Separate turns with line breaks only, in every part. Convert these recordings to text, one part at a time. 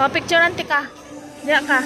Oh, picture nanti ka. Diya ka.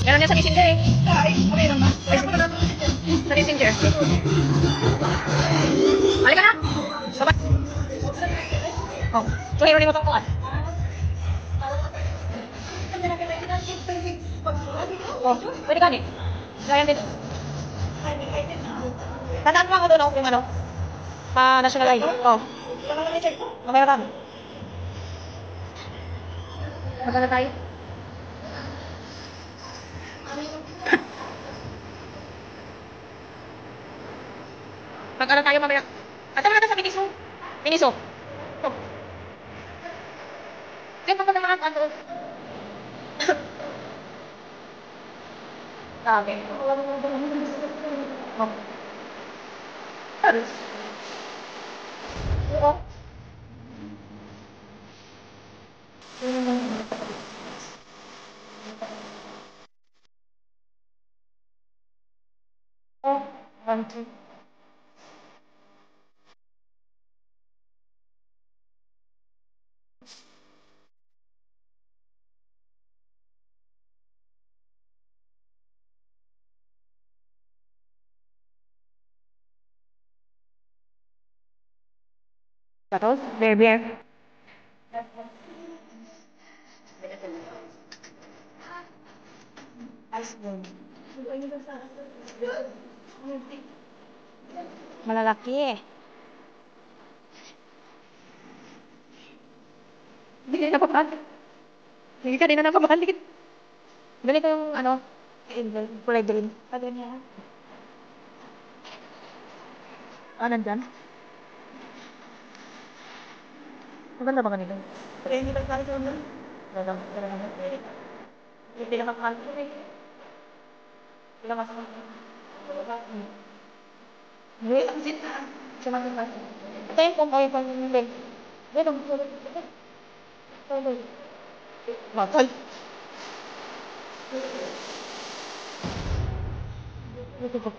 Meron niya sa messenger eh. Sa messenger. Halika na. Baba. Oh, tuhiro ni mo itong kuwan. Oh, pwede ka ni. Ganyan dito. Tandaan mo ako doon yung ano. Pa-national ID. Oh. Okay na kami. Maganda tayo. Mag-ano tayo mamaya. At tama natin sa Miniso. Miniso. Oh. Diyan maganda mga ano. Okay. Oh. Aris. Oo. Oh. 1, 2. Tapos, beer. Malalaki. Hindi ka napapahal. Hindi ka din na napapahal. Ganito yung ano, kulay green. Ano niya? Ah, nandyan? Maganda ba kanila? Pero hindi ba kahit yung hindi lang kakahal ko eh. Hindi lang masama. Hindi, ang sit na. Siya masama. Ito yung kung kaya pa yung leg. Hindi, nagsulit. Ito. Matal. Ito po.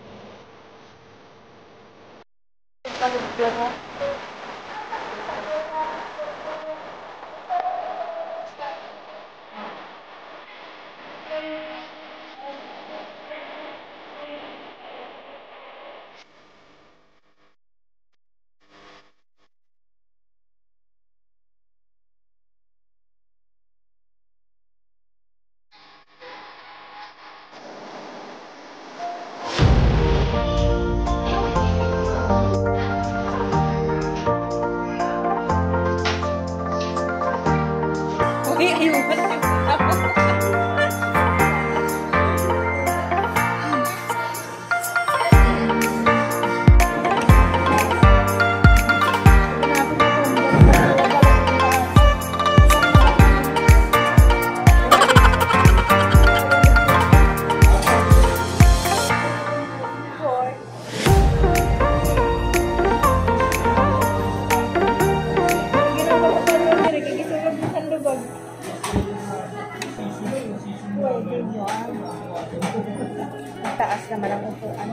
Taas naman ang upuan.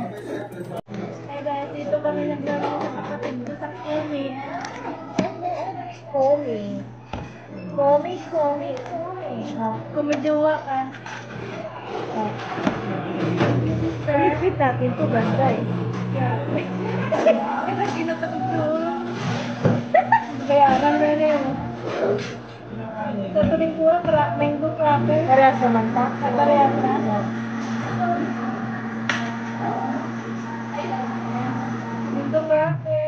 Ay guys, dito kami nagdaro sa kapatid ko sa Komi. Komi. Komi, Komi, Komi. Kumiduwa ka. Peripit natin ito ganda eh. Kaya ginatagduro. Kaya naman rin. Sa tuling pura, mango cracker. Parehas naman ta. Parehas na. Mango cracker.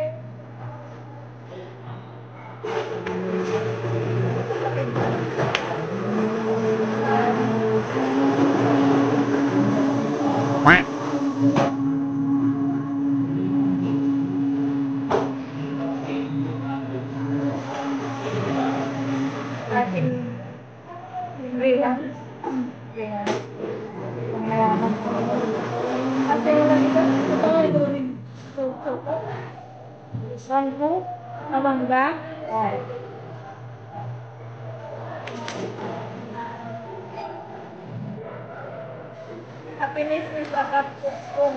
Ating Rihan. Rihan. Panglayanan ko. Ate lang ito. Ito nga ito rin. Ito. Mango. Mangga. Ay. Happiness is a cup of spoon.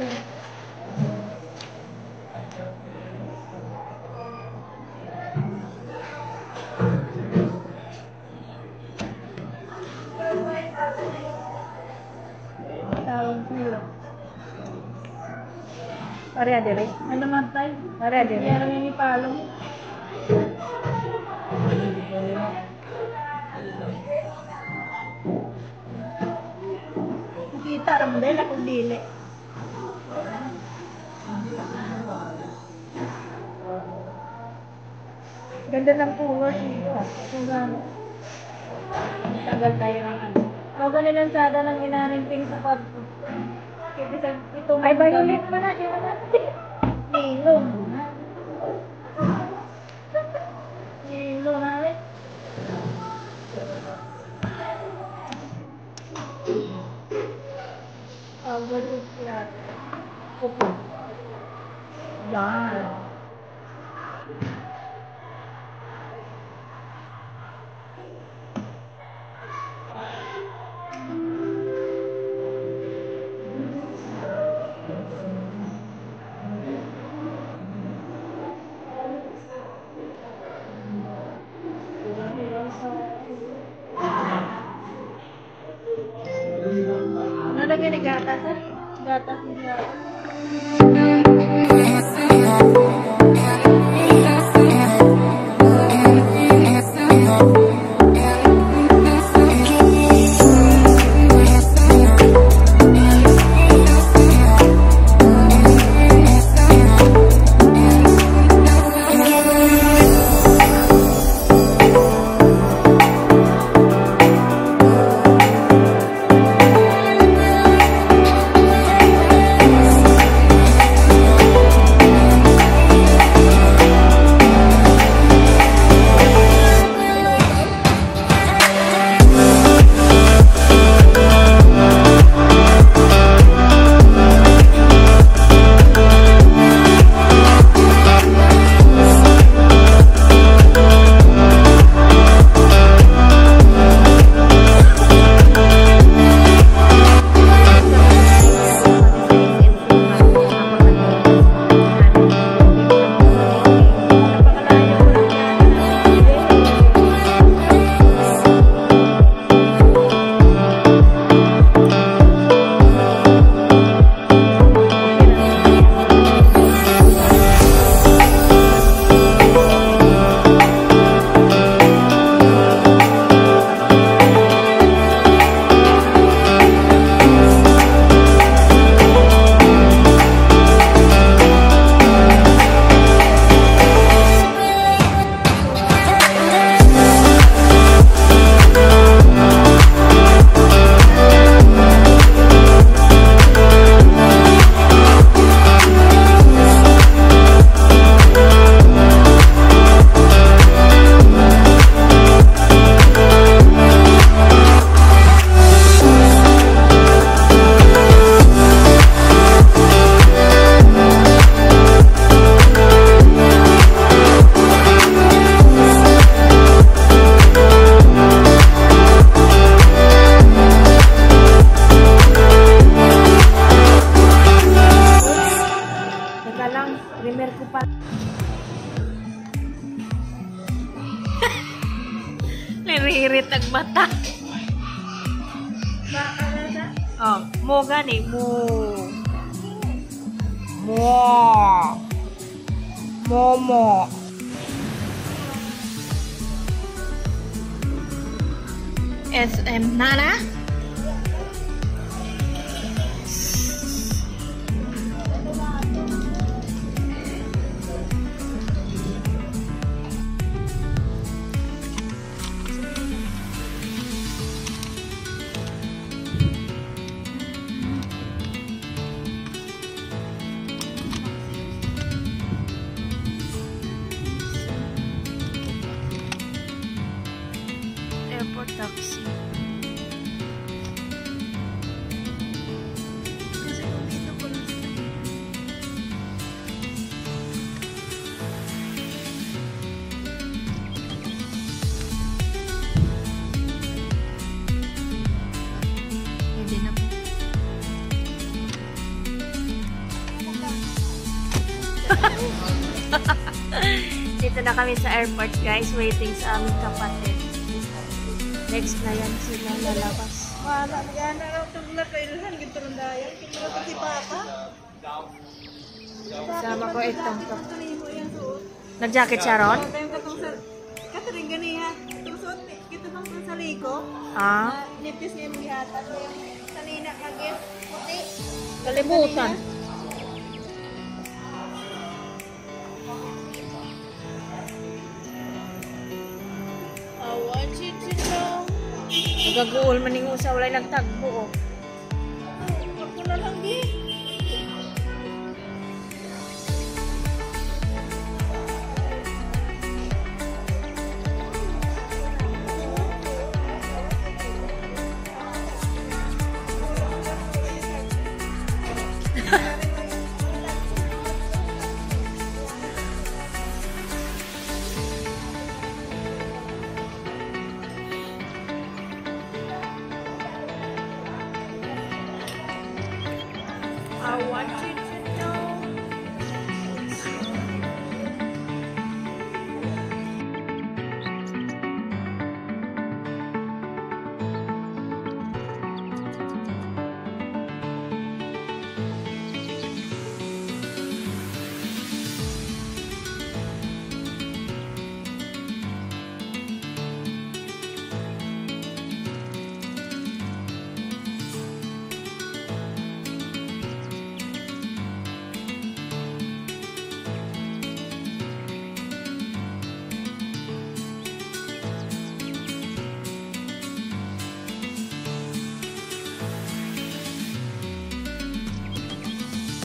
Pare adere. Ano man tayo? Pare adere. Meron yung ipalong. Kita ram din ako dili. Ganda ng puwas nito. Tagal tayo ng ano. Bago nilansada ng inaning sa kwarto. Ay, violet pa na. Siya na. Nilong. Nilong na rin. Agad yung siya. Opo. Yan. Ano lagi ni gatas? Gatas ni
Hiririt ang mata.
Baka na sa?
Oh, mo gani, mo. Mo. Momo. SM Nana. Airport taxi.
Kasi kung dito ko lang sa
Pwede na po. Dito na kami sa airport guys, waiting sa aming kapatid. Next na yan sila lalabas.
wala na yan. Tugla ka ilhan. Gito rin dahil. Gito rin si Papa.
Sama ko itong to.
Kanimo yung suot.
Nag-jacket siya ron?
Kataring ganiha. Itong suot. Kita bang sa liko?
Ah,
Nipis niya yung gihatag. Kanina kagit. Puti.
kalimutan.
I want you to know.
Nagaguol man yung usa, walay nagtagbo oh.
Ako na lang di.
I want you